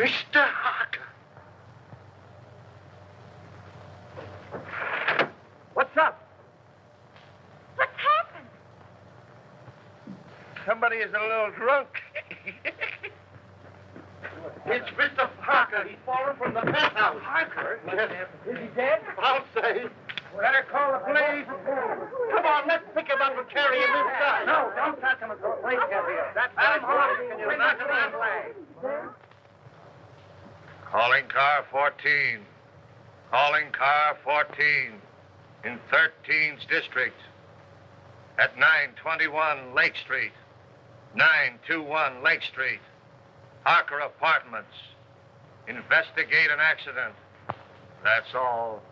Mr. Harker. What's up? What's happened? Somebody is a little drunk. It's Mr. Harker. He's fallen from the penthouse. Harker? Is he dead? I'll say. Better call the police. Come on, let's pick him up and carry him inside. No, don't touch him until the police get here. That's Harvey. Can you knock him that way? Calling car 14. Calling car 14 in 13th District at 921 Lake Street. 921 Lake Street. Harker Apartments. Investigate an accident. That's all.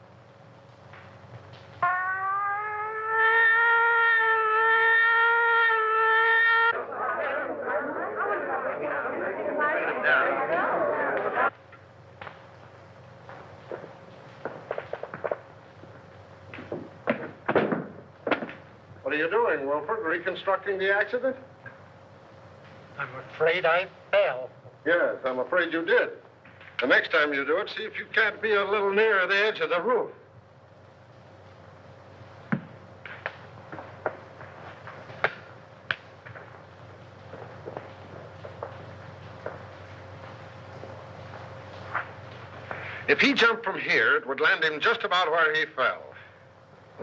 What are you doing, Wilford? Reconstructing the accident? I'm afraid I fell. Yes, I'm afraid you did. The next time you do it, see if you can't be a little nearer the edge of the roof. If he jumped from here, it would land him just about where he fell.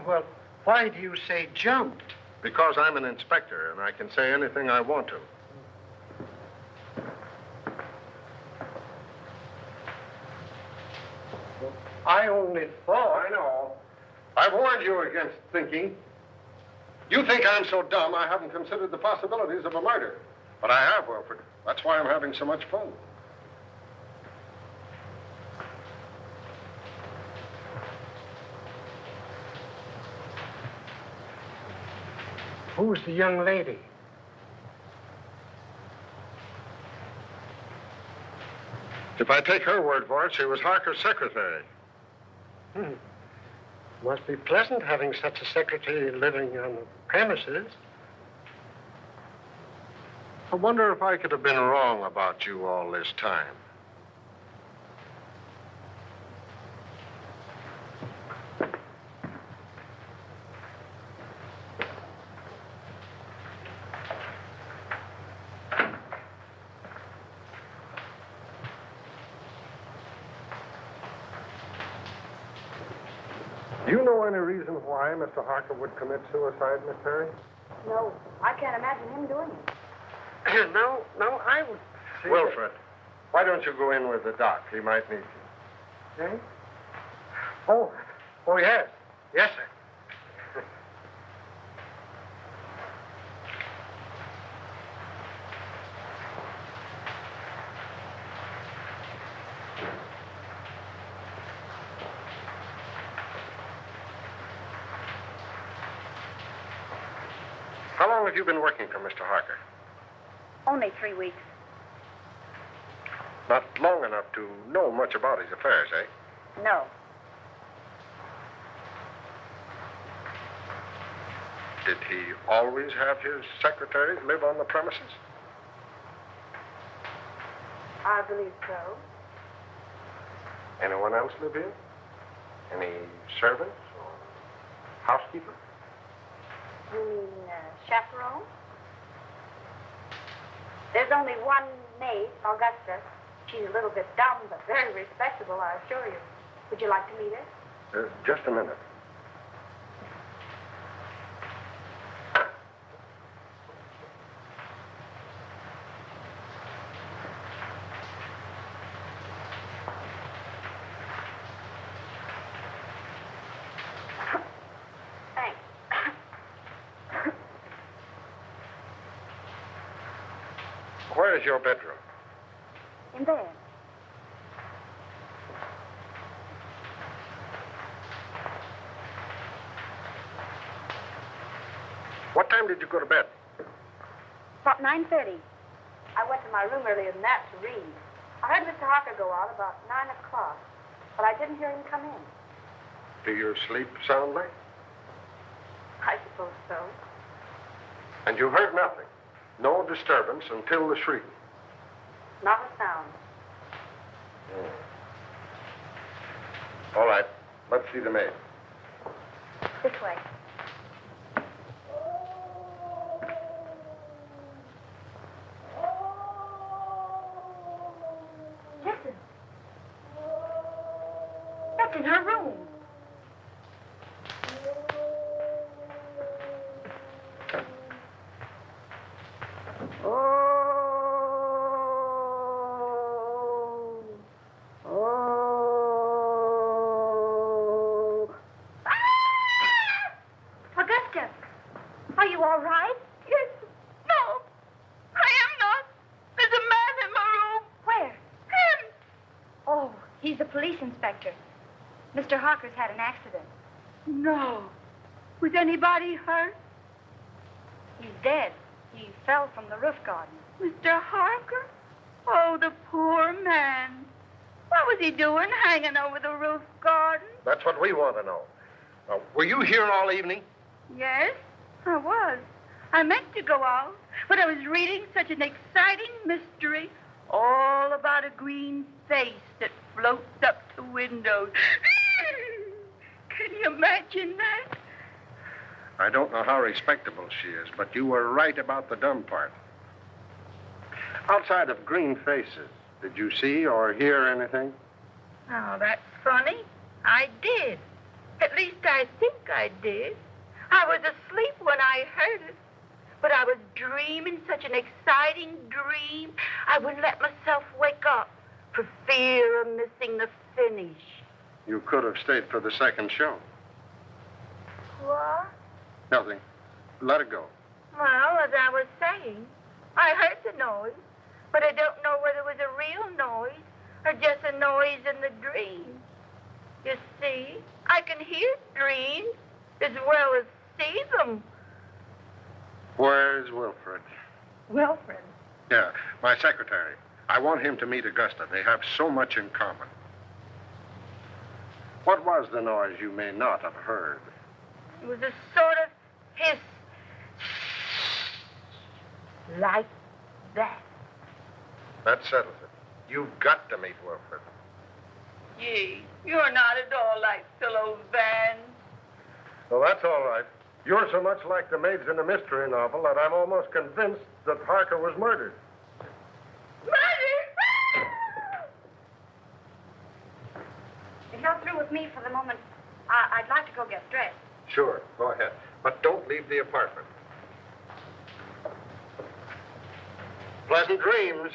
Well, why do you say jumped? Because I'm an inspector, and I can say anything I want to. I only thought. I know. I've warned you against thinking. You think I'm so dumb I haven't considered the possibilities of a murder. But I have, Wilford. That's why I'm having so much fun. Who's the young lady? If I take her word for it, she was Harker's secretary. Must be pleasant having such a secretary living on the premises. I wonder if I could have been wrong about you all this time. Do you know any reason why Mr. Harker would commit suicide, Miss Perry? No, I can't imagine him doing it. No, I would say... Wilfred, why don't you go in with the doc? He might need you. Eh? Oh, yes. Yes, sir. How long have you been working for Mr. Harker? Only 3 weeks. Not long enough to know much about his affairs, eh? No. Did he always have his secretaries live on the premises? I believe so. Anyone else live here? Any servants or housekeeper? You mean chaperone? There's only one maid, Augusta. She's a little bit dumb, but very respectable, I assure you. Would you like to meet her? Just a minute. Thanks. Where is your bedroom? In there. What time did you go to bed? About 9:30. I went to my room earlier than that to read. I heard Mr. Harker go out about 9 o'clock, but I didn't hear him come in. Do you sleep soundly? I suppose so. And you heard nothing? No disturbance until the shriek? Not a sound. All right. Let's see the maid. This way. Listen. That's in her room. Inspector. Mr. Harker's had an accident. No. Was anybody hurt? He's dead. He fell from the roof garden. Mr. Harker? Oh, the poor man. What was he doing hanging over the roof garden? That's what we want to know. Now, were you here all evening? Yes, I was. I meant to go out, but I was reading such an exciting mystery all about a green face that floats up to windows. Can you imagine that? I don't know how respectable she is, but you were right about the dumb part. Outside of green faces, did you see or hear anything? Oh, that's funny. I did. At least I think I did. I was asleep when I heard it. But I was dreaming such an exciting dream, I wouldn't let myself wake up for fear of missing the finish. You could have stayed for the second show. What? Nothing. Let it go. Well, as I was saying, I heard the noise, but I don't know whether it was a real noise or just a noise in the dream. You see, I can hear dreams as well as see them. Where's Wilfred? Wilfred? Yeah, my secretary. I want him to meet Augusta. They have so much in common. What was the noise you may not have heard? It was a sort of hiss. Like that. That settles it. You've got to meet Wilfred. Gee, you're not at all like Philo Van. Well, that's all right. You're so much like the maids in a mystery novel that I'm almost convinced that Harker was murdered. Murdered? If you're through with me for the moment, I'd like to go get dressed. Sure, go ahead. But don't leave the apartment. Pleasant dreams.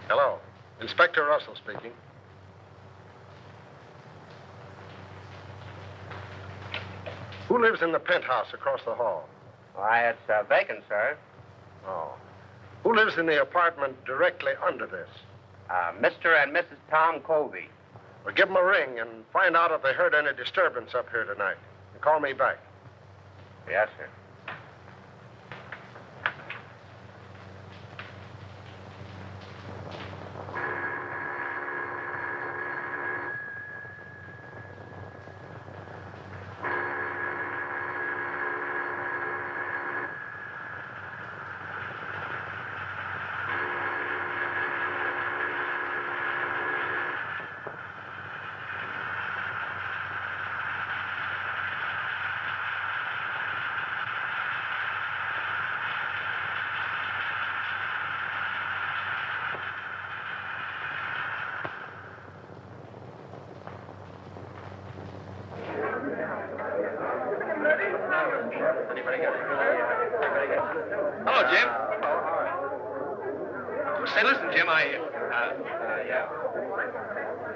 Hello. Inspector Russell speaking. Who lives in the penthouse across the hall? Why, it's vacant, sir. Oh. Who lives in the apartment directly under this? Mr. and Mrs. Tom Colby. Well, give them a ring and find out if they heard any disturbance up here tonight. And call me back. Yes, sir. Hello, Jim. Say, listen, Jim, Yeah.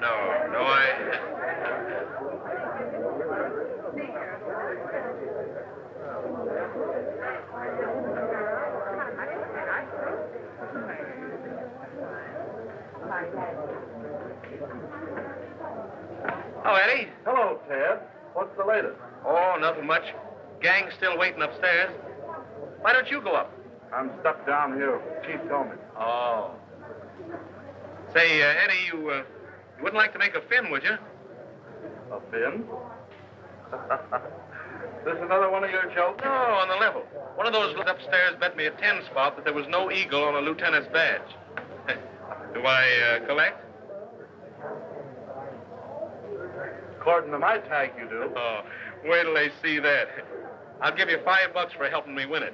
No, Oh, Eddie. Hello, Ted. What's the latest? Oh, nothing much. Gang's still waiting upstairs. Why don't you go up? I'm stuck down here. Chief told me. Oh. Say, Eddie, you wouldn't like to make a fin, would you? A fin? This another one of your jokes? No, on the level. One of those upstairs bet me a 10 spot that there was no eagle on a lieutenant's badge. Do I collect? According to my tag, you do. Oh, wait till they see that. I'll give you $5 for helping me win it.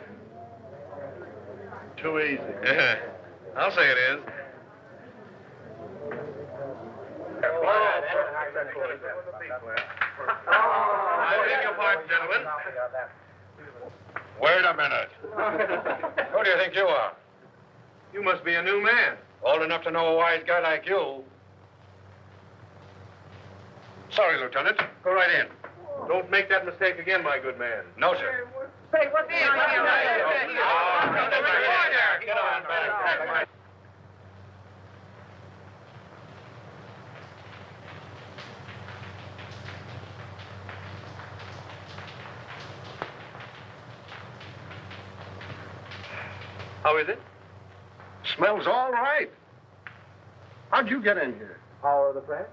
Too easy. I'll say it is. I beg your pardon, gentlemen. Wait a minute. Who do you think you are? You must be a new man. Old enough to know a wise guy like you. Sorry, Lieutenant. Go right in. Don't make that mistake again, my good man. No, sir. Say, what's the Get on back. How is it? Smells all right. How'd you get in here? Power of the press?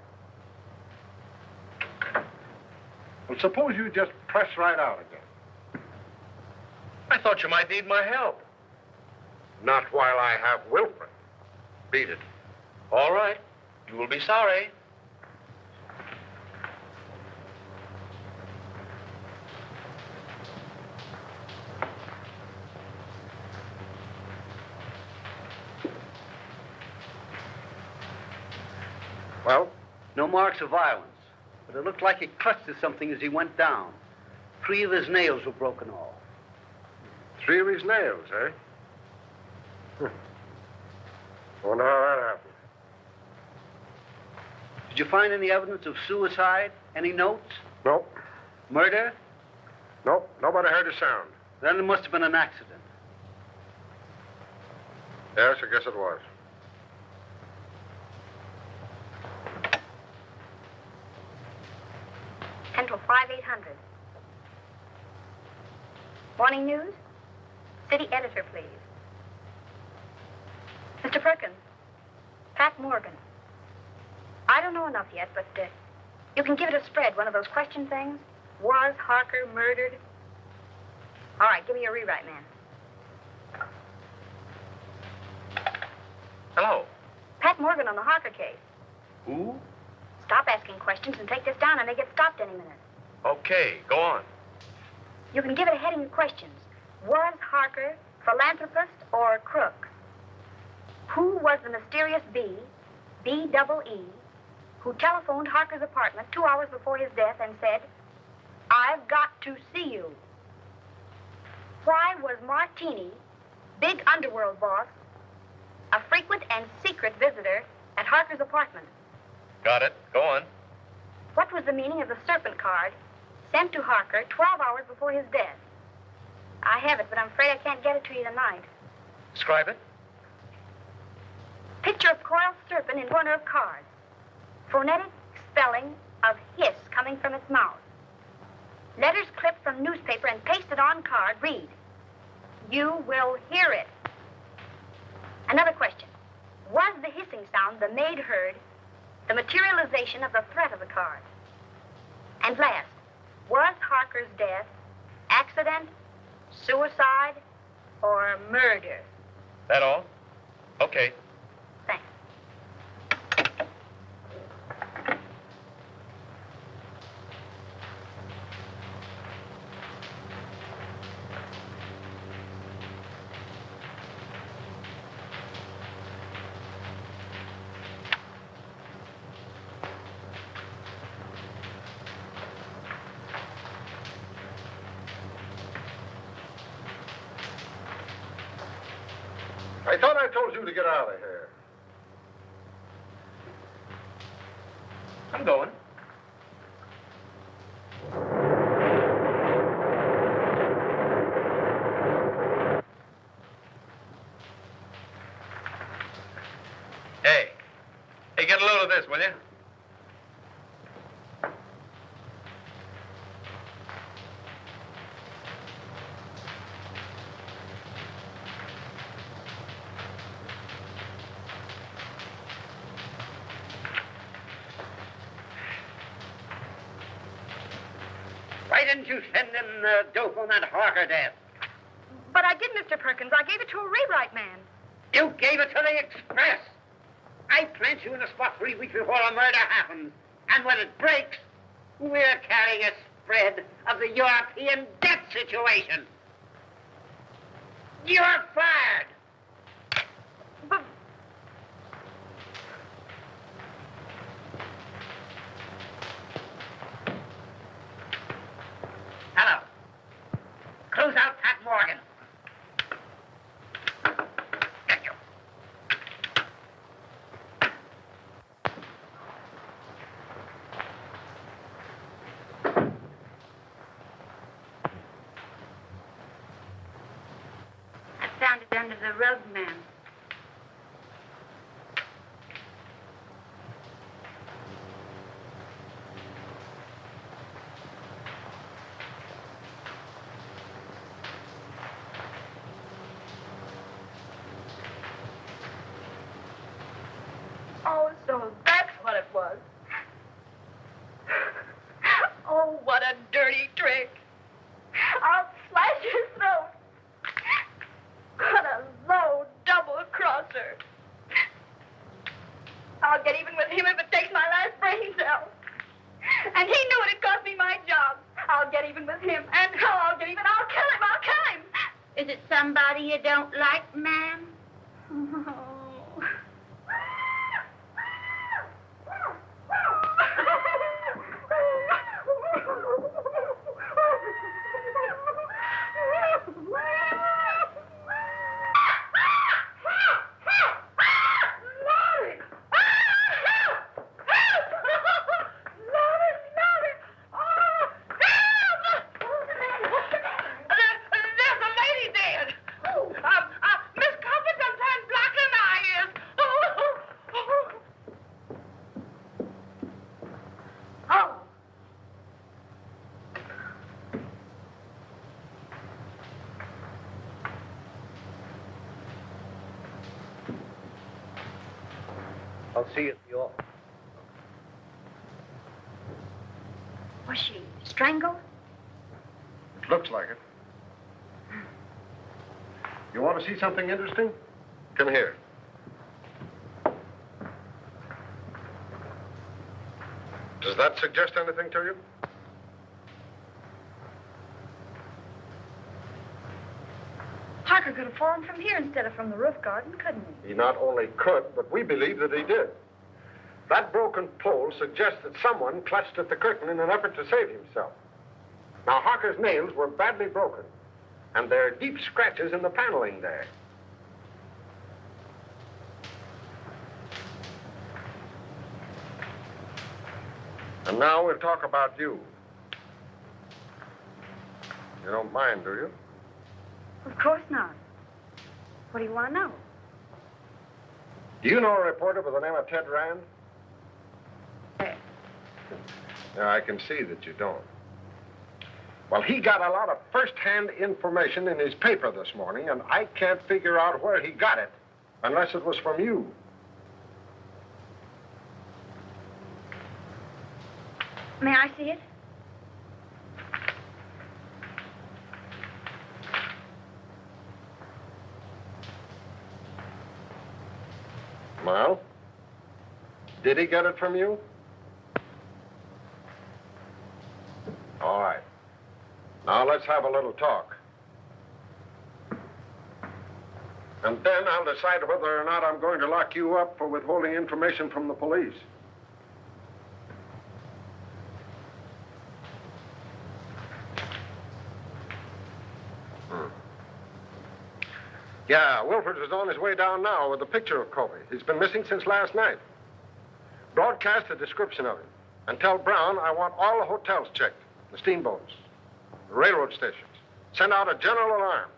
Well, suppose you just press right out again. I thought you might need my help. Not while I have Wilfred. Beat it. All right. You will be sorry. Well? No marks of violence, but it looked like he clutched at something as he went down. 3 of his nails were broken off. 3 of his nails, eh? Wonder how that happened. Did you find any evidence of suicide? Any notes? Nope. Murder? Nope. Nobody heard a sound. Then it must have been an accident. Yes, I guess it was. Central 5800. Morning news? City editor, please. Mr. Perkins, Pat Morgan. I don't know enough yet, but you can give it a spread, one of those question things. Was Harker murdered? All right, give me your rewrite, man. Hello. Pat Morgan on the Harker case. Who? Stop asking questions and take this down. I may get stopped any minute. Okay, go on. You can give it a heading of questions. Was Harker philanthropist or crook? Who was the mysterious B-double-E, who telephoned Harker's apartment 2 hours before his death and said, "I've got to see you"? Why was Martini, big underworld boss, a frequent and secret visitor at Harker's apartment? Got it. Go on. What was the meaning of the serpent card sent to Harker 12 hours before his death? I have it, but I'm afraid I can't get it to you tonight. Describe it. Picture of coiled serpent in corner of card. Phonetic spelling of hiss coming from its mouth. Letters clipped from newspaper and pasted on card read, "You will hear it." Another question. Was the hissing sound the maid heard the materialization of the threat of the card? And last, was Harker's death accident, suicide, or murder? That all? Okay. Thanks. I thought I told you to get out of here. I'm going. Hey, Hey, get a load of this, will you? Why didn't you send in the dope on that Harker death? But I did, Mr. Perkins. I gave it to a rewrite man. You gave it to the Express. I plant you in a spot 3 weeks before a murder happens. And when it breaks, we're carrying a spread of the European debt situation. You're fired. But Hello. Close out Pat Morgan. Get you. I found it under the rug, ma'am. oh, so that's what it was. Oh, what a dirty trick. I'll slash his throat. What a low double-crosser. I'll get even with him if it takes my last brain cell. And he knew it'd cost me my job. I'll get even with him. And how I'll get even, I'll kill him. I'll kill him. Is it somebody you don't like, ma'am? Oh. I'll see you at the office. Was she strangled? Looks like it. You want to see something interesting? Come here. Does that suggest anything to you? Harker could have fallen from here instead of from the roof garden, couldn't he? He not only could, but we believe that he did. That broken pole suggests that someone clutched at the curtain in an effort to save himself. Now, Harker's nails were badly broken, and there are deep scratches in the paneling there. And now we'll talk about you. You don't mind, do you? Of course not. What do you want to know? Do you know a reporter by the name of Ted Rand? Yeah, I can see that you don't. Well, he got a lot of first-hand information in his paper this morning, and I can't figure out where he got it, unless it was from you. May I see it? Well, did he get it from you? All right. Now let's have a little talk. And then I'll decide whether or not I'm going to lock you up for withholding information from the police. Yeah, Wilford is on his way down now with a picture of Kobe. He's been missing since last night. Broadcast a description of him. And tell Brown I want all the hotels checked, the steamboats, the railroad stations. Send out a general alarm.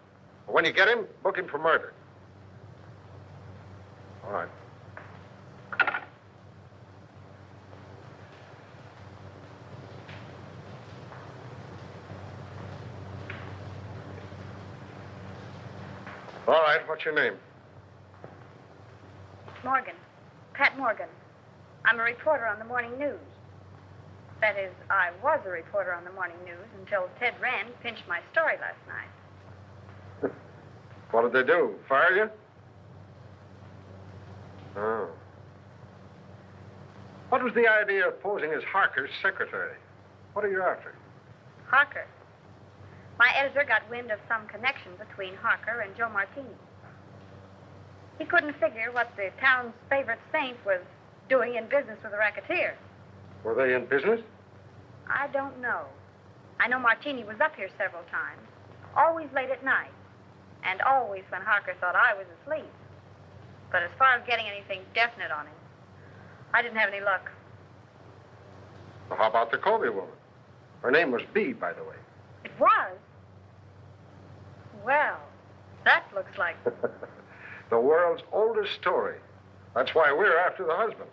When you get him, book him for murder. All right. All right, what's your name? Morgan. Pat Morgan. I'm a reporter on the morning news. That is, I was a reporter on the morning news until Ted Rand pinched my story last night. What did they do? Fire you? Oh. What was the idea of posing as Harker's secretary? What are you after? Harker. My editor got wind of some connection between Harker and Joe Martini. He couldn't figure what the town's favorite saint was doing in business with a racketeer. Were they in business? I don't know. I know Martini was up here several times, always late at night, and always when Harker thought I was asleep. But as far as getting anything definite on him, I didn't have any luck. Well, how about the Colby woman? Her name was Bee, by the way. It was? Well, that looks like... The world's oldest story. That's why we're after the husband.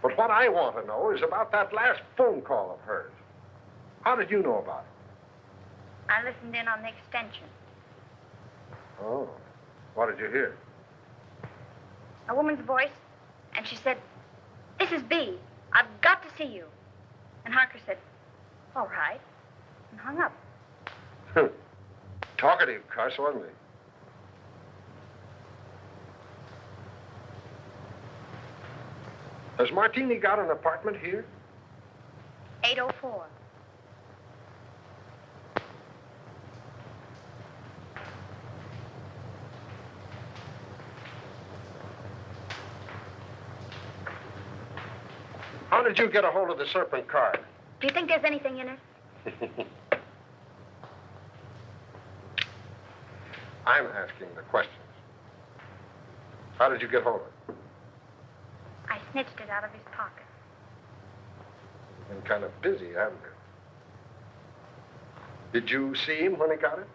But what I want to know is about that last phone call of hers. How did you know about it? I listened in on the extension. Oh. What did you hear? A woman's voice, and she said, "This is Bee. I've got to see you." And Harker said, "All right," and hung up. Talkative cuss, wasn't he? Has Martini got an apartment here? 804. How did you get a hold of the Serpent card? Do you think there's anything in it? I'm asking the questions. How did you get hold of it? I snitched it out of his pocket. You've been kind of busy, haven't you? Did you see him when he got it?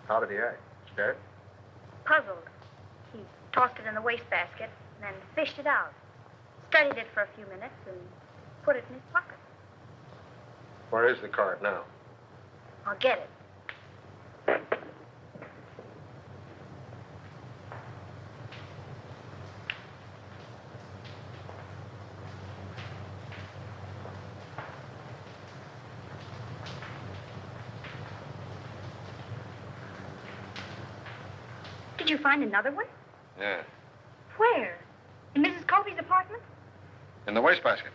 How did he act? Scared? Puzzled. He tossed it in the wastebasket and then fished it out. Studied it for a few minutes and put it in his pocket. Where is the card now? I'll get it. Did you find another one? Yeah. Where? In Mrs. Colby's apartment? In the wastebasket.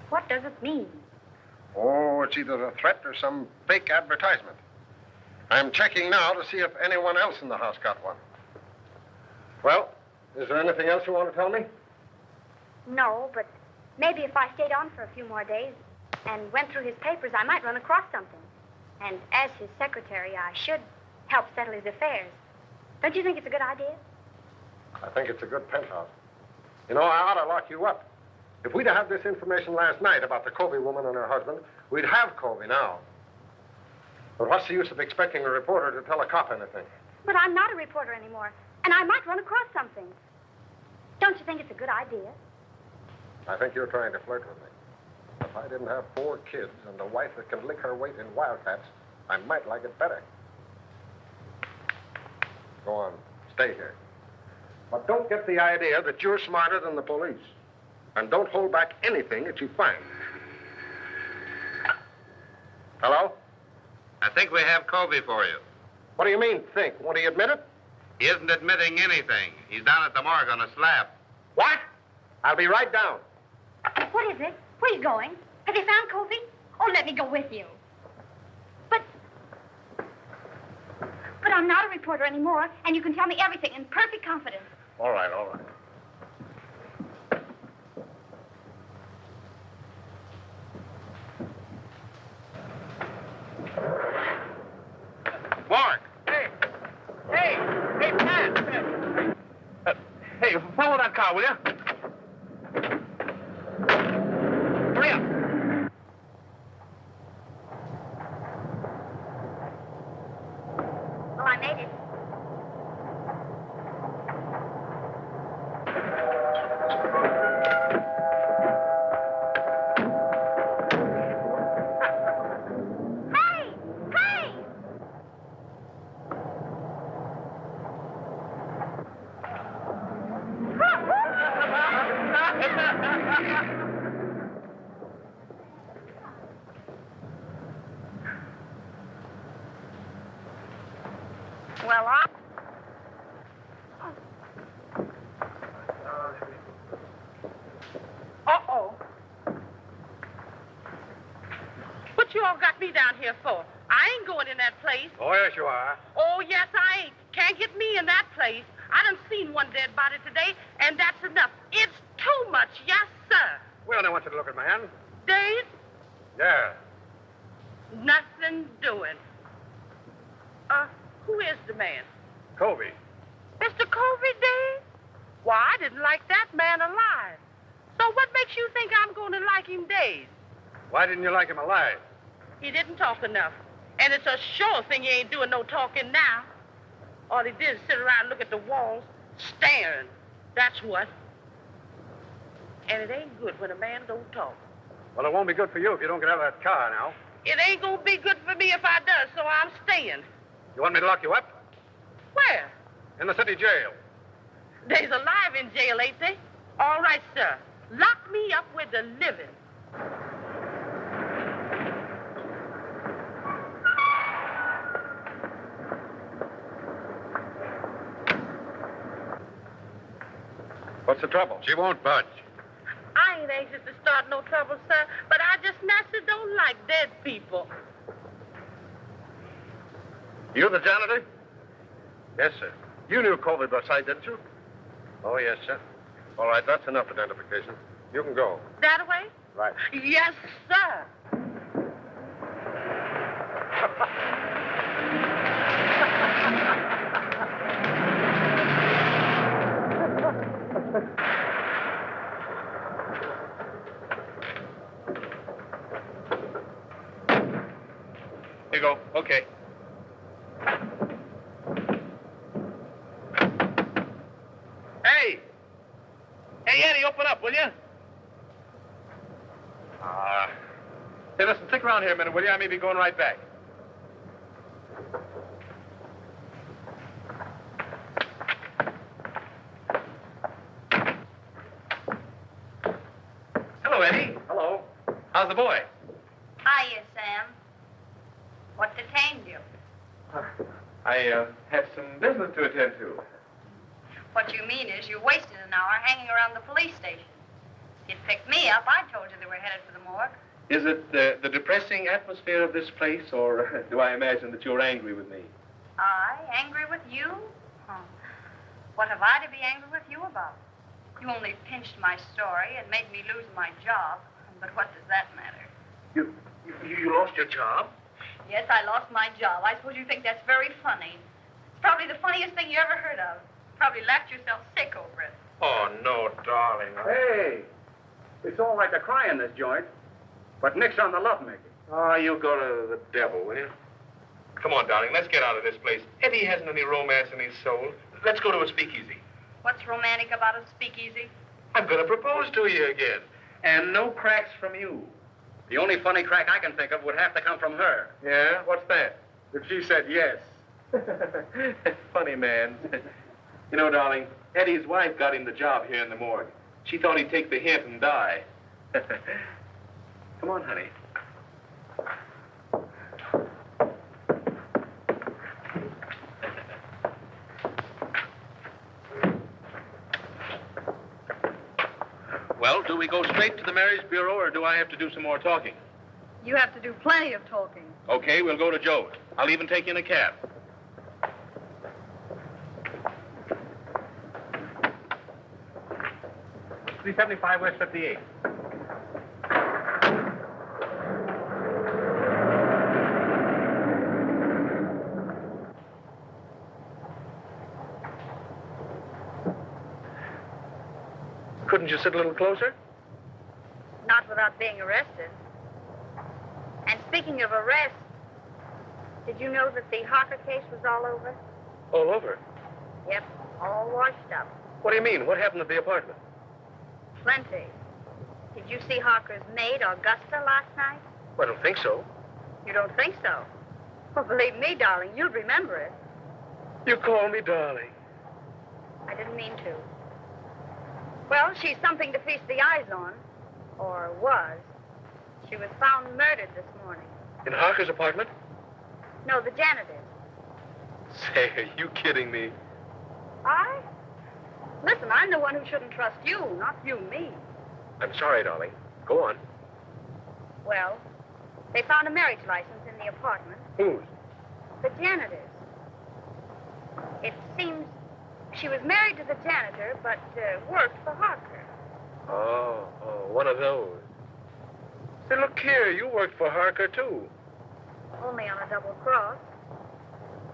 What does it mean? Oh, it's either a threat or some fake advertisement. I'm checking now to see if anyone else in the house got one. Well, is there anything else you want to tell me? No, but maybe if I stayed on for a few more days and went through his papers, I might run across something. And as his secretary, I should help settle his affairs. Don't you think it's a good idea? I think it's a good penthouse. You know, I ought to lock you up. If we'd have this information last night about the Colby woman and her husband, we'd have Colby now. But what's the use of expecting a reporter to tell a cop anything? But I'm not a reporter anymore, and I might run across something. Don't you think it's a good idea? I think you're trying to flirt with me. If I didn't have 4 kids and a wife that can lick her weight in wildcats, I might like it better. Go on, stay here. But don't get the idea that you're smarter than the police. And don't hold back anything that you find. Hello? I think we have Colby for you. What do you mean, think? Won't he admit it? He isn't admitting anything. He's down at the morgue on a slab. What? I'll be right down. What is it? Where are you going? Have you found Colby? Oh, let me go with you. But I'm not a reporter anymore, and you can tell me everything in perfect confidence. All right, all right. Mark! Hey, Pat! Hey, follow that car, will you? Hurry up. Well, I made it. Hey! here for? I ain't going in that place. Oh, yes, you are. Oh, yes, I ain't. Can't get me in that place. I done seen one dead body today, and that's enough. It's too much, yes, sir. Well, I want you to look at man. Dave, Yeah. nothing doing. Who is the man? Covey. Mr. Covey, Dave? Why, I didn't like that man alive. So what makes you think I'm going to like him, Dave? Why didn't you like him alive? He didn't talk enough. And it's a sure thing he ain't doing no talking now. All he did is sit around and look at the walls, staring. That's what. And it ain't good when a man don't talk. Well, it won't be good for you if you don't get out of that car now. It ain't gonna be good for me if I does, so I'm staying. You want me to lock you up? Where? In the city jail. They's alive in jail, ain't they? All right, sir. Lock me up with the living. What's the trouble? She won't budge. I ain't anxious to start no trouble, sir, but I just naturally don't like dead people. You the janitor? Yes, sir. You knew Covey outside, didn't you? Oh, yes, sir. All right, that's enough identification. You can go. That way? Right. Yes, sir. Here you go. Okay. Hey! Hey, Eddie, open up, will you? Hey, listen, stick around here a minute, will you? I may be going right back. Hello, Eddie. Hello. How's the boy? Hiya, Sam. What detained you? I had some business to attend to. What you mean is you wasted an hour hanging around the police station. You'd picked me up. I told you they were headed for the morgue. Is it the depressing atmosphere of this place, or do I imagine that you're angry with me? I? Angry with you? Huh. What have I to be angry with you about? You only pinched my story and made me lose my job. But what does that matter? You lost your job? Yes, I lost my job. I suppose you think that's very funny. It's probably the funniest thing you ever heard of. Probably laughed yourself sick over it. Oh, no, darling. Hey, it's all right to cry in this joint, but nix on the lovemaking. Oh, you go to the devil, will you? Come on, darling, let's get out of this place. Eddie hasn't any romance in his soul. Let's go to a speakeasy. What's romantic about a speakeasy? I'm going to propose to you again. And no cracks from you. The only funny crack I can think of would have to come from her. Yeah? What's that? If she said yes. Funny man. You know, darling, Eddie's wife got him the job here in the morgue. She thought he'd take the hint and die. Come on, honey. Well, do we go straight to the marriage bureau, or do I have to do some more talking? You have to do plenty of talking. Okay, we'll go to Joe's. I'll even take you in a cab. $375 West 58. Couldn't you sit a little closer? Not without being arrested. And speaking of arrest, did you know that the Harker case was all over? All over? Yep, all washed up. What do you mean? What happened at the apartment? Plenty. Did you see Harker's maid, Augusta, last night? I don't think so. You don't think so? Well, believe me, darling, you'll remember it. You call me darling. I didn't mean to. Well, she's something to feast the eyes on. Or was. She was found murdered this morning. In Harker's apartment? No, the janitor's. Say, are you kidding me? I? Listen, I'm the one who shouldn't trust you, not you me. I'm sorry, darling. Go on. Well, they found a marriage license in the the apartment. Whose? The janitor's. It seems she was married to the janitor, but worked for Harker. Oh, one of those. Say, look here, you worked for Harker, too. Only on a double cross.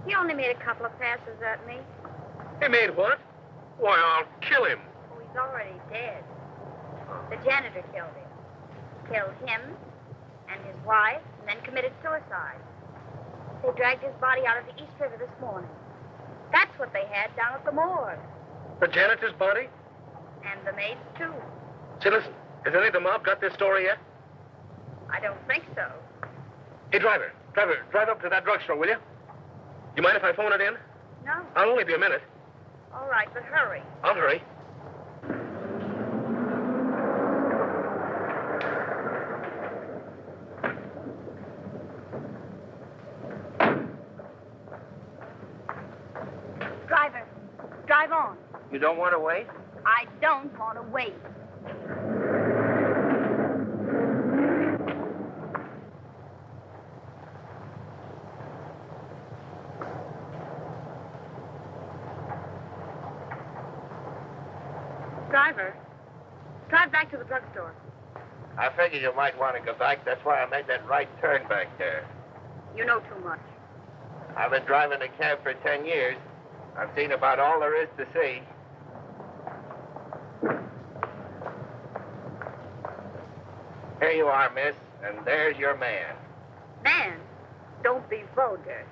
He only made a couple of passes at me. He made what? Why, I'll kill him. Oh, he's already dead. The janitor killed him. Killed him and his wife, and then committed suicide. They dragged his body out of the East River this morning. That's what they had down at the morgue. The janitor's body? And the maid's, too. Say, listen, has any of the mob got this story yet? I don't think so. Hey, driver, drive up to that drugstore, will you? You mind if I phone it in? No. I'll only be a minute. All right, but hurry. I'll hurry. Driver, drive on. You don't want to wait? I don't want to wait. Driver, drive back to the drugstore. I figured you might want to go back. That's why I made that right turn back there. You know too much. I've been driving a cab for 10 years. I've seen about all there is to see. Here you are, miss, and there's your man. Man, don't be vulgar.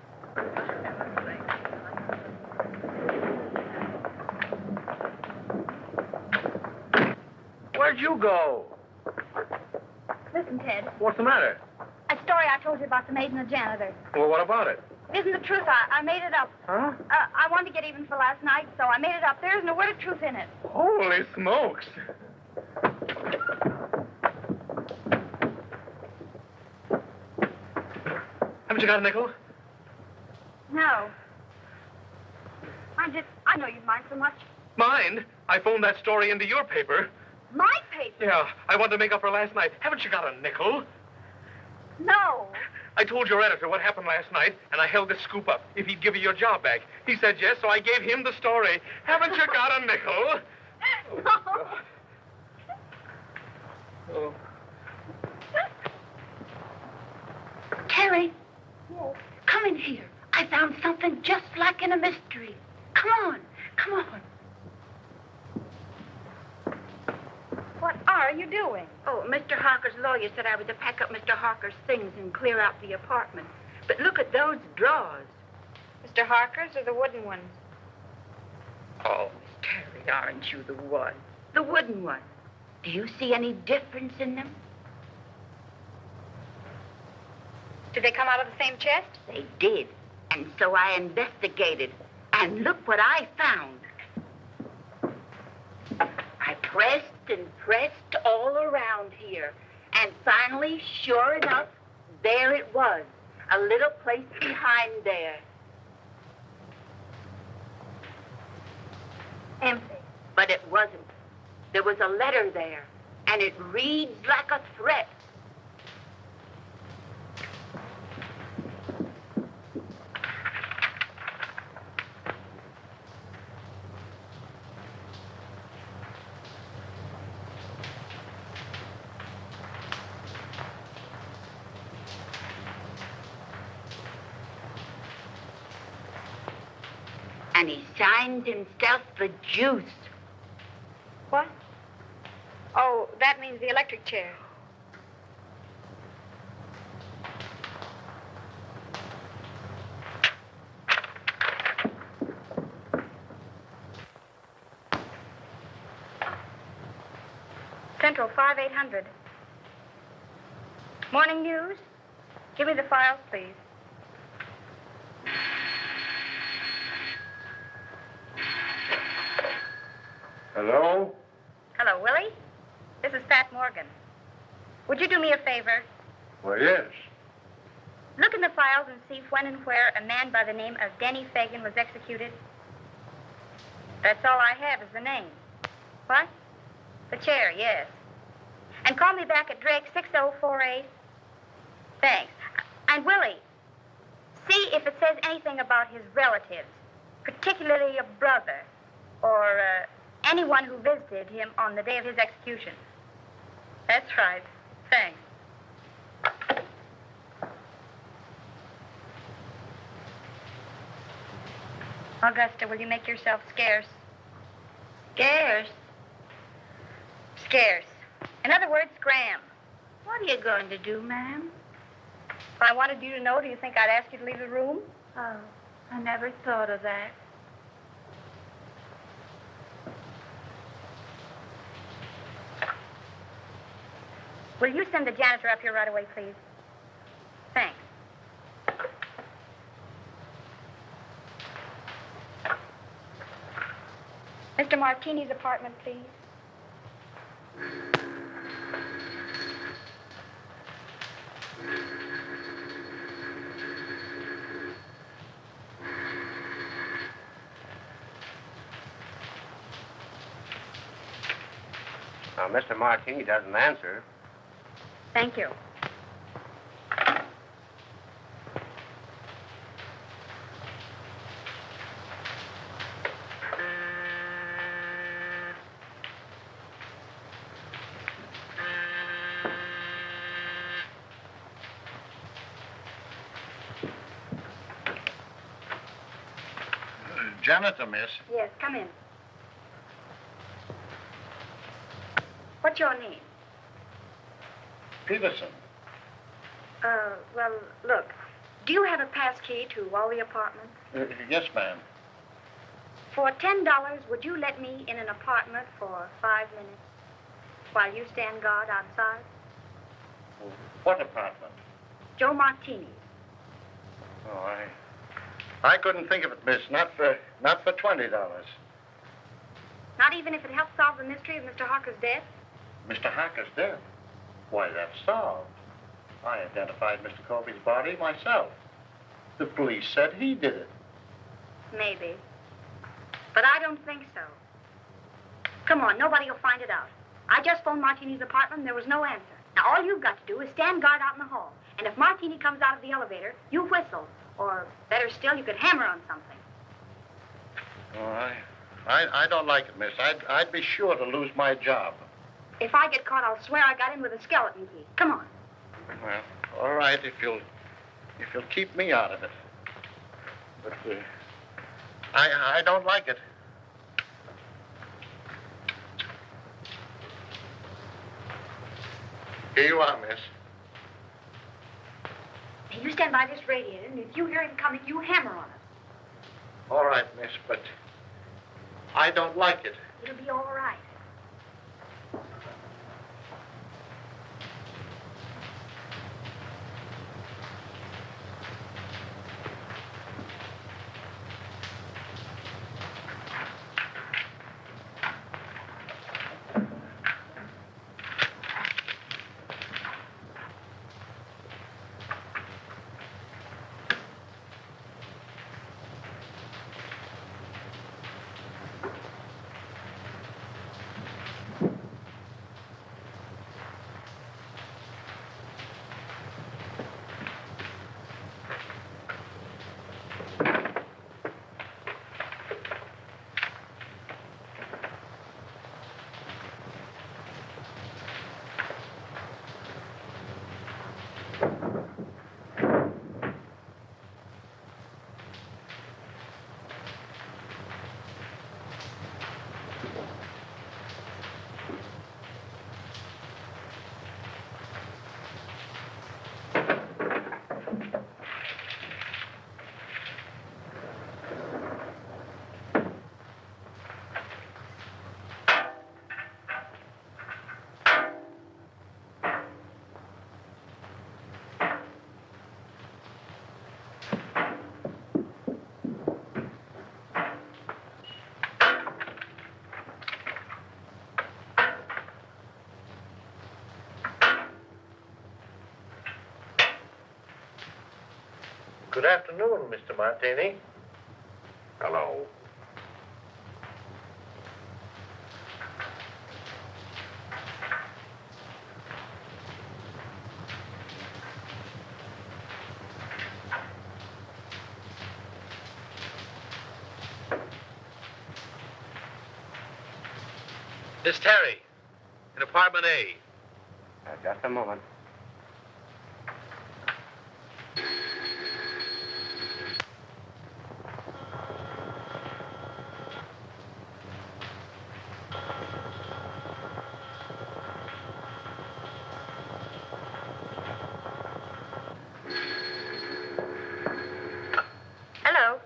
Where'd you go? Listen, Ted. What's the matter? A story I told you about the maid and the janitor. Well, what about it? It isn't the truth. I made it up. Huh? I wanted to get even for last night, so I made it up. There isn't a word of truth in it. Holy smokes. Haven't you got a nickel? No. I know you mind so much. Mind? I phoned that story into your paper. My paper? Yeah, I wanted to make up for last night. Haven't you got a nickel? No. I told your editor what happened last night, and I held this scoop up if he'd give you your job back. He said yes, so I gave him the story. Haven't you got a nickel? No. Oh. Terry, come in here. I found something just like in a mystery. Come on, come on. What are you doing? Oh, Mr. Harker's lawyer said I was to pack up Mr. Harker's things and clear out the apartment. But look at those drawers. Mr. Harker's or the wooden ones? Oh, Terry, aren't you the one? The wooden one. Do you see any difference in them? Did they come out of the same chest? They did. And so I investigated. And look what I found. I pressed and pressed all around here. And finally, sure enough, there it was. A little place behind there. Empty. But it wasn't. There was a letter there. And it reads like a threat. And he signs himself the Juice. What? Oh, that means the electric chair. Central 5800. Morning news. Give me the files, please. Hello? Hello, Willie. This is Pat Morgan. Would you do me a favor? Well, yes. Look in the files and see when and where a man by the name of Denny Fagan was executed. That's all I have is the name. What? The chair, yes. And call me back at Drake 6048. Thanks. And Willie, See if it says anything about his relatives, particularly a brother or anyone who visited him on the day of his execution. That's right. Thanks. Augusta, will you make yourself scarce? Scarce? Scarce. In other words, scram. What are you going to do, ma'am? If I wanted you to know, do you think I'd ask you to leave the room? Oh, I never thought of that. Will you send the janitor up here right away, please? Thanks. Mr. Martini's apartment, please. Now, Mr. Martini doesn't answer. Thank you. Janitor, miss. Yes, come in. What's your name? Peterson. Well, look. Do you have a pass key to all the apartments? Yes, ma'am. For $10, would you let me in an apartment for 5 minutes while you stand guard outside? What apartment? Joe Martini's. Oh, I couldn't think of it, miss. Not for $20. Not even if it helps solve the mystery of Mr. Harker's death? Mr. Harker's death? Why, that's solved. I identified Mr. Colby's body myself. The police said he did it. Maybe. But I don't think so. Come on, nobody will find it out. I just phoned Martini's apartment and there was no answer. Now, all you've got to do is stand guard out in the hall. And if Martini comes out of the elevator, you whistle. Or, better still, you could hammer on something. Oh, I don't like it, miss. I'd be sure to lose my job. If I get caught, I'll swear I got in with a skeleton key. Come on. Well, all right, if you'll keep me out of it. But I don't like it. Here you are, miss. Hey, you stand by this radiator, and if you hear him coming, you hammer on it. All right, miss, but I don't like it. It'll be all right. Good afternoon, Mr. Martini. Hello. Miss Terry, in apartment A. Just a moment. Hello.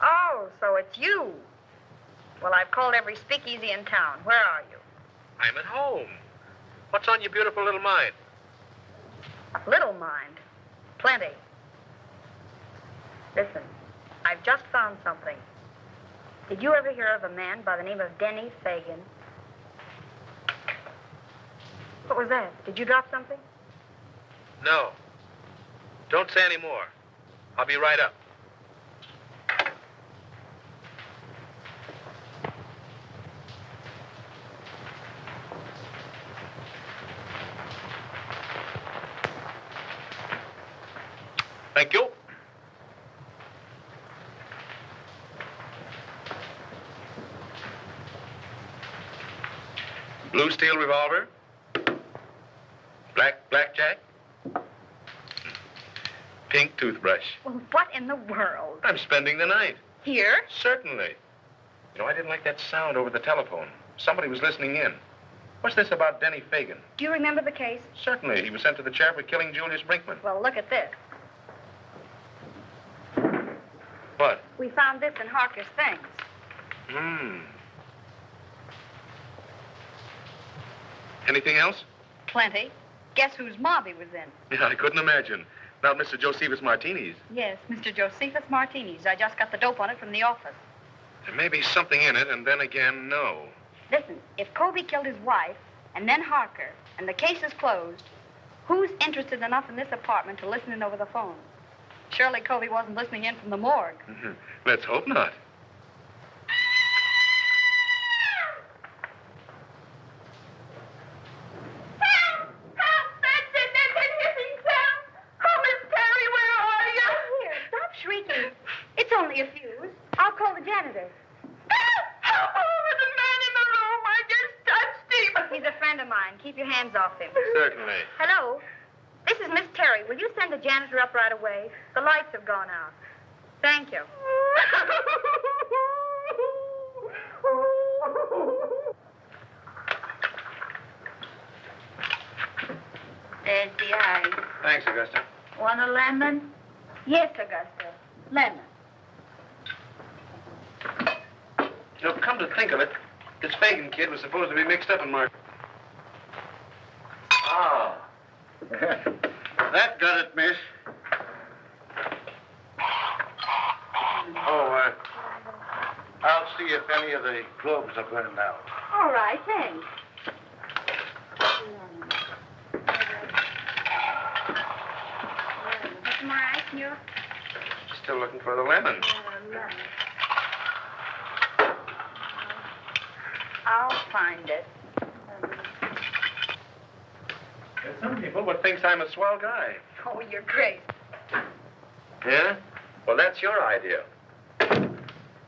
Oh, so it's you. Well, I've called every speakeasy in town. Where are you? I'm at home. What's on your beautiful little mind? Little mind. Plenty. Listen, I've just found something. Did you ever hear of a man by the name of Denny Fagan? What was that? Did you drop something? No. Don't say any more. I'll be right up. Thank you. Blue steel revolver. Blackjack. Pink toothbrush. Well, what in the world? I'm spending the night. Here? Certainly. You know, I didn't like that sound over the telephone. Somebody was listening in. What's this about Denny Fagan? Do you remember the case? Certainly. He was sent to the chair for killing Julius Brinkman. Well, look at this. What? We found this in Harker's things. Anything else? Plenty. Guess whose mob he was in? Yeah, I couldn't imagine. Not Mr. Josephus Martini's. Yes, Mr. Josephus Martini's. I just got the dope on it from the office. There may be something in it, and then again, no. Listen, if Colby killed his wife, and then Harker, and the case is closed, who's interested enough in this apartment to listen in over the phone? Surely Colby wasn't listening in from the morgue. Let's hope not. Shrieking. It's only a fuse. I'll call the janitor. Oh, there's a man in the room. I just touched him. He's a friend of mine. Keep your hands off him. Certainly. Hello? This is Miss Terry. Will you send the janitor up right away? The lights have gone out. Thank you. There's the ice. Thanks, Augusta. Want a lemon? Yes, Augusta. Lemon. You know, come to think of it, this Fagan kid was supposed to be mixed up in Mark. Ah. That got it, miss. Oh, I'll see if any of the globes are burned out. All right, thanks. What's more ice in your... Still looking for the lemon. lemon. I'll find it. There's some people would think I'm a swell guy. Oh, you're crazy. Yeah? Well, that's your idea.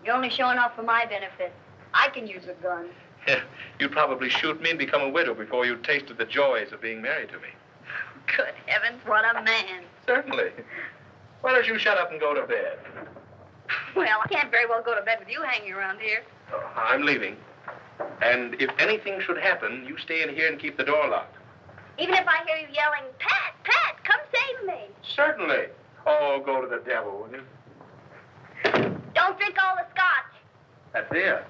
You're only showing off for my benefit. I can use a gun. Yeah, you'd probably shoot me and become a widow before you tasted the joys of being married to me. Good heavens, what a man. Certainly. Why don't you shut up and go to bed? Well, I can't very well go to bed with you hanging around here. Oh, I'm leaving. And if anything should happen, you stay in here and keep the door locked. Even if I hear you yelling, Pat, Pat, come save me. Certainly. Oh, go to the devil, will you? Don't drink all the scotch. That's it.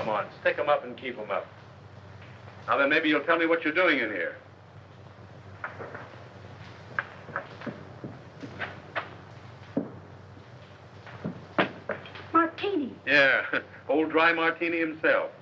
Come on, stick 'em up and keep 'em up. Now then, maybe you'll tell me what you're doing in here. Martini. Yeah, old dry martini himself.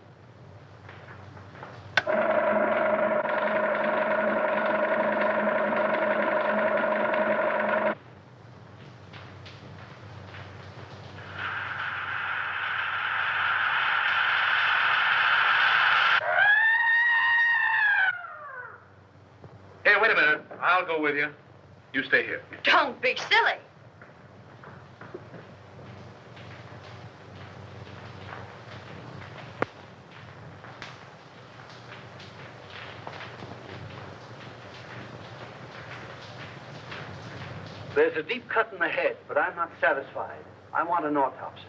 Hey, wait a minute. I'll go with you. You stay here. Don't be silly. There's a deep cut in the head, but I'm not satisfied. I want an autopsy.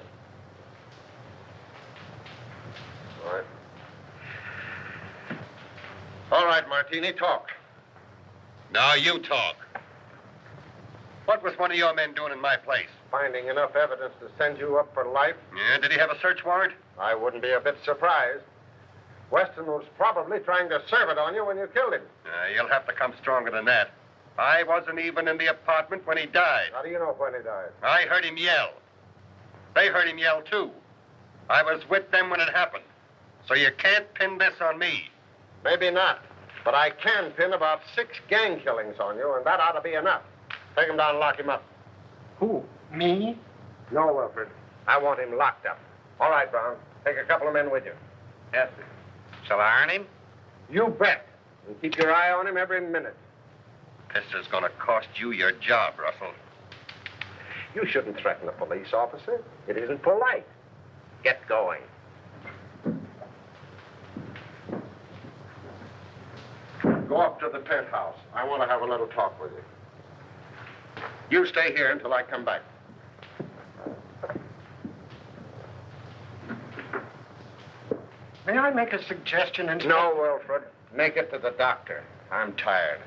All right. All right, Martini, talk. Now you talk. What was one of your men doing in my place? Finding enough evidence to send you up for life? Yeah, did he have a search warrant? I wouldn't be a bit surprised. Weston was probably trying to serve it on you when you killed him. You'll have to come stronger than that. I wasn't even in the apartment when he died. How do you know when he died? I heard him yell. They heard him yell, too. I was with them when it happened. So you can't pin this on me. Maybe not. But I can pin about 6 gang killings on you, and that ought to be enough. Take him down and lock him up. Who? Me? No, Wilfred. I want him locked up. All right, Brown. Take a couple of men with you. Yes, sir. Shall I earn him? You bet. And keep your eye on him every minute. This is going to cost you your job, Russell. You shouldn't threaten a police officer. It isn't polite. Get going. Go up to the penthouse. I want to have a little talk with you. You stay here until I come back. May I make a suggestion? No, Wilfred. Make it to the doctor. I'm tired.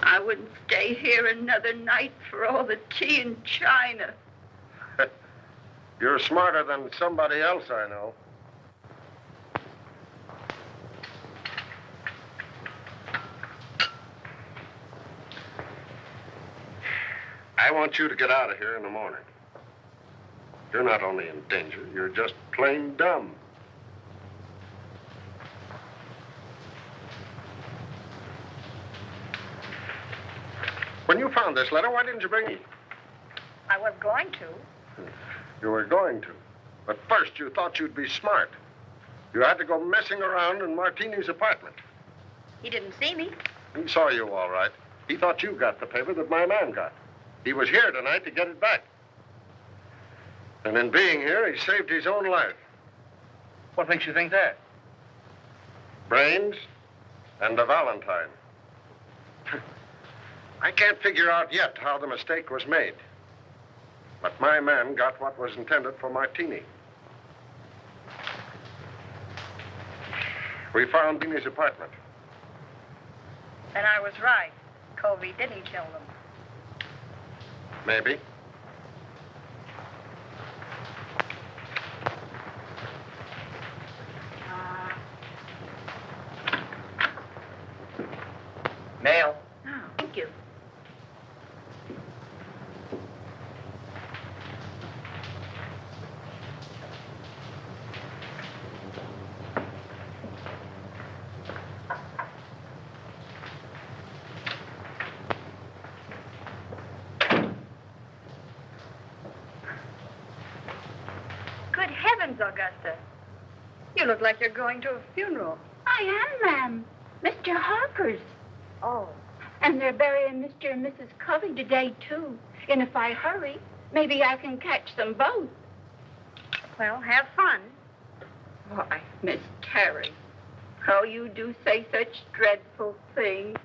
I wouldn't stay here another night for all the tea and china. You're smarter than somebody else I know. I want you to get out of here in the morning. You're not only in danger, you're just plain dumb. When you found this letter, why didn't you bring it? I was going to. You were going to. But first, you thought you'd be smart. You had to go messing around in Martini's apartment. He didn't see me. He saw you all right. He thought you got the paper that my man got. He was here tonight to get it back. And in being here, he saved his own life. What makes you think that? Brains and a Valentine. I can't figure out yet how the mistake was made. But my man got what was intended for Martini. We found Martini's apartment. Then I was right. Covey didn't kill them. Maybe. Mail. Oh, thank you. Good heavens, Augusta. You look like you're going to a funeral. I am, ma'am. Mr. Harper's. Oh. And they're burying Mr. and Mrs. Covey today, too. And if I hurry, maybe I can catch them both. Well, have fun. Why, Miss Terry, how you do say such dreadful things.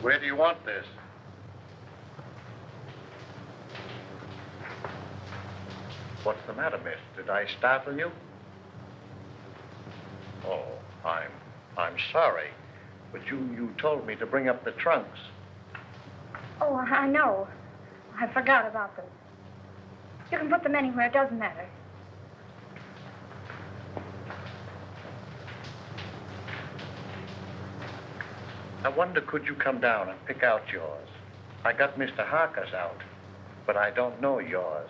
Where do you want this? What's the matter, miss? Did I startle you? Oh, I'm sorry. But you told me to bring up the trunks. Oh, I know. I forgot about them. You can put them anywhere. It doesn't matter. I wonder, could you come down and pick out yours? I got Mr. Harker's out, but I don't know yours.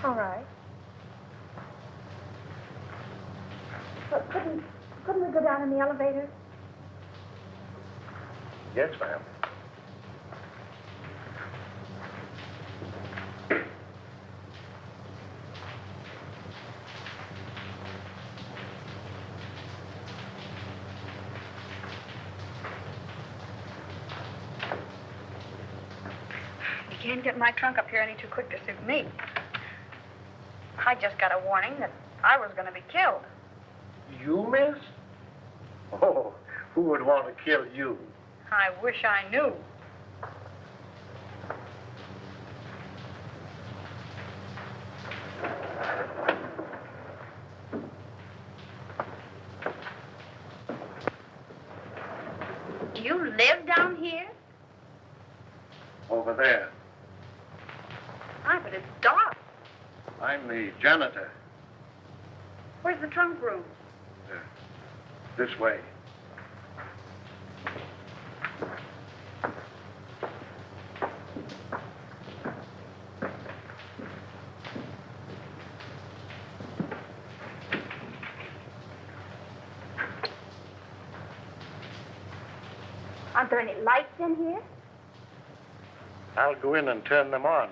All right. But couldn't we go down in the elevator? Yes, ma'am. You can't get my trunk up here any too quick to suit me. I just got a warning that I was going to be killed. You, miss? Oh, who would want to kill you? I wish I knew. Do you live down here? Over there. Hi, but it's dark. I'm the janitor. Where's the trunk room? This way. Aren't there any lights in here? I'll go in and turn them on.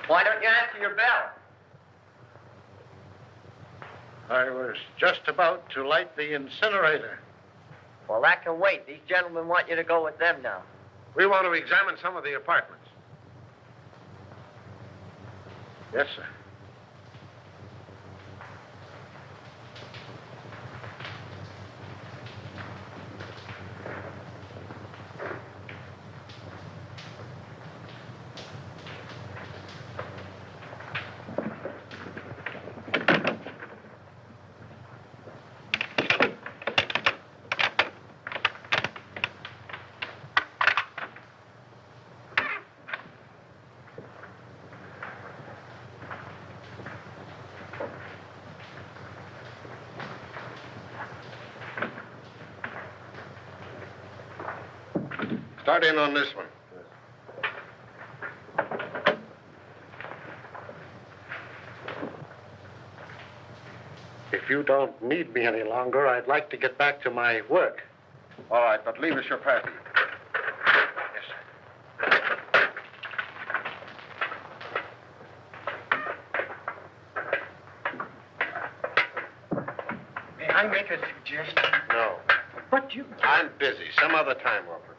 Why don't you answer your bell? I was just about to light the incinerator. Well, that can wait. These gentlemen want you to go with them now. We want to examine some of the apartments. Yes, sir. Start in on this one. If you don't need me any longer, I'd like to get back to my work. All right, but leave us your party. Yes, sir. May I make a suggestion? No. But you... I'm busy. Some other time, Wilford.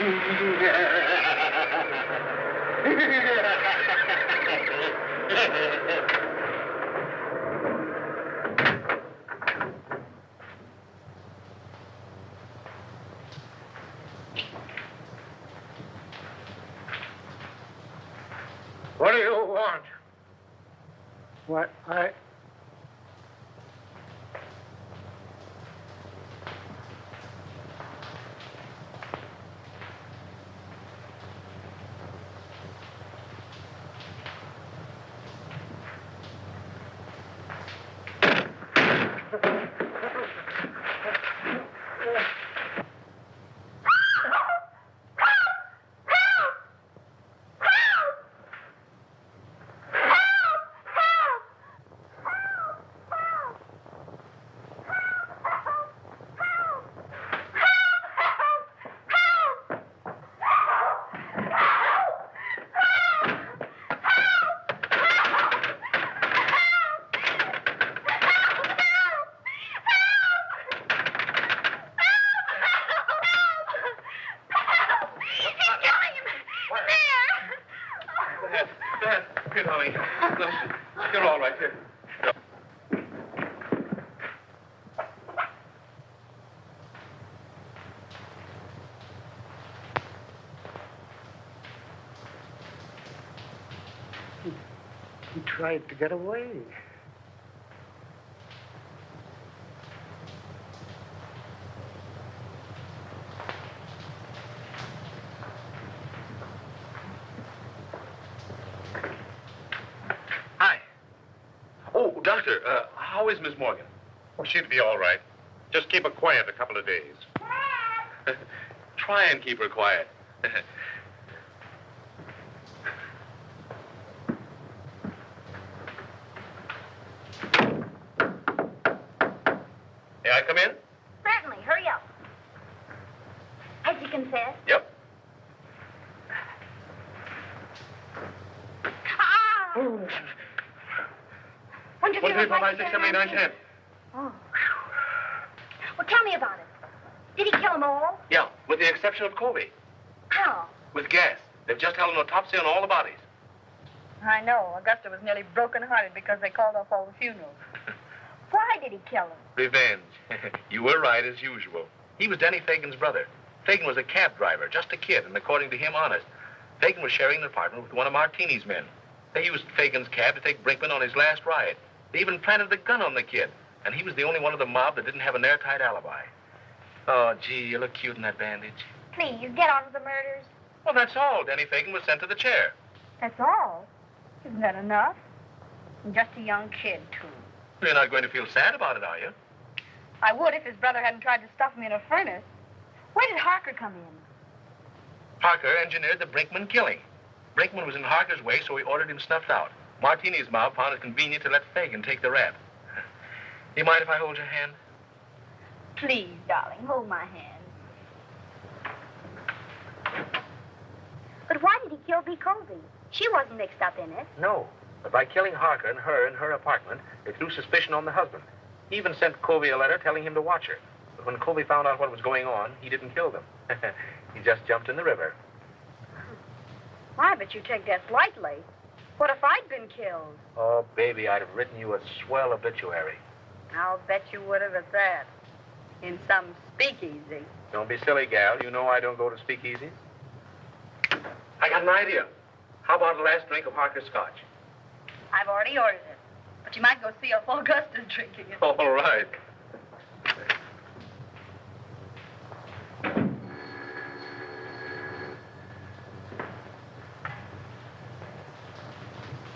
What do you want? What? Here, Tommy. You're all right here. He tried to get away. Doctor, how is Miss Morgan? Well, she'd be all right. Just keep her quiet a couple of days. Try and keep her quiet. May I come in? Certainly. Hurry up. Has he confessed? Yep. One, two, three, 1, 2, 3, 4, 5, 6, 7, 8, 9, 10. Oh. Well, tell me about it. Did he kill them all? Yeah, with the exception of Colby. How? With gas. They've just held an autopsy on all the bodies. I know. Augusta was nearly broken-hearted because they called off all the funerals. Why did he kill them? Revenge. You were right, as usual. He was Denny Fagan's brother. Fagan was a cab driver, just a kid, and according to him, honest. Fagan was sharing an apartment with one of Martini's men. They used Fagan's cab to take Brinkman on his last ride. They even planted the gun on the kid, and he was the only one of the mob that didn't have an airtight alibi. Oh, gee, you look cute in that bandage. Please, get on with the murders. Well, that's all. Denny Fagan was sent to the chair. That's all? Isn't that enough? And just a young kid, too. You're not going to feel sad about it, are you? I would if his brother hadn't tried to stuff me in a furnace. Where did Harker come in? Harker engineered the Brinkman killing. Brinkman was in Harker's way, so he ordered him snuffed out. Martini's mob found it convenient to let Fagan take the rap. Do you mind if I hold your hand? Please, darling, hold my hand. But why did he kill B. Colby? She wasn't mixed up in it. No. But by killing Harker and her in her apartment, it threw suspicion on the husband. He even sent Colby a letter telling him to watch her. But when Colby found out what was going on, he didn't kill them. He just jumped in the river. Why, but you take that lightly. What if I'd been killed? Oh, baby, I'd have written you a swell obituary. I'll bet you would have at that. In some speakeasy. Don't be silly, gal. You know I don't go to speakeasies. I got an idea. How about the last drink of Harker's scotch? I've already ordered it. But you might go see if Augusta's drinking it. All right.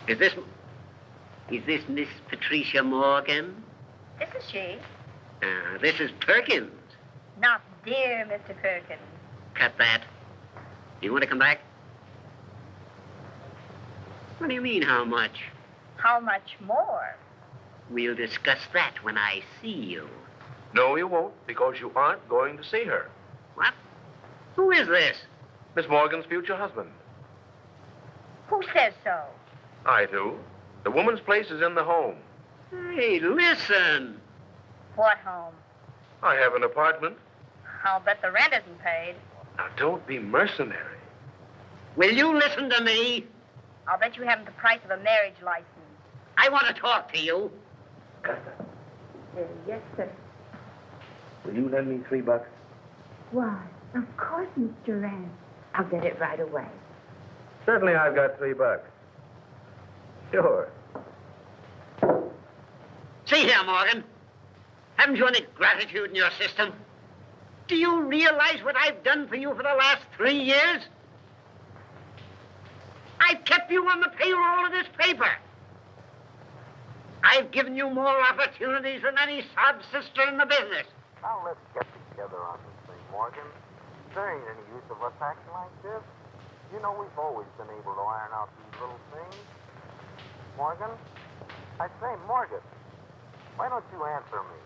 Is this Miss Patricia Morgan? This is she. This is Perkins. Not dear Mr. Perkins. Cut that. Do you want to come back? What do you mean, how much? How much more? We'll discuss that when I see you. No, you won't, because you aren't going to see her. What? Who is this? Miss Morgan's future husband. Who says so? I do. The woman's place is in the home. Hey, listen. What home? I have an apartment. I'll bet the rent isn't paid. Now, don't be mercenary. Will you listen to me? I'll bet you haven't the price of a marriage license. I want to talk to you. Yes, sir. Will you lend me $3? Why, of course, Mr. Rand. I'll get it right away. Certainly I've got $3. Sure. See here, Morgan. Haven't you any gratitude in your system? Do you realize what I've done for you for the last 3 years? I've kept you on the payroll of this paper. I've given you more opportunities than any sob sister in the business. Now let's get together on this thing, Morgan. There ain't any use of us acting like this. You know we've always been able to iron out these little things. Morgan? I say, Morgan, why don't you answer me?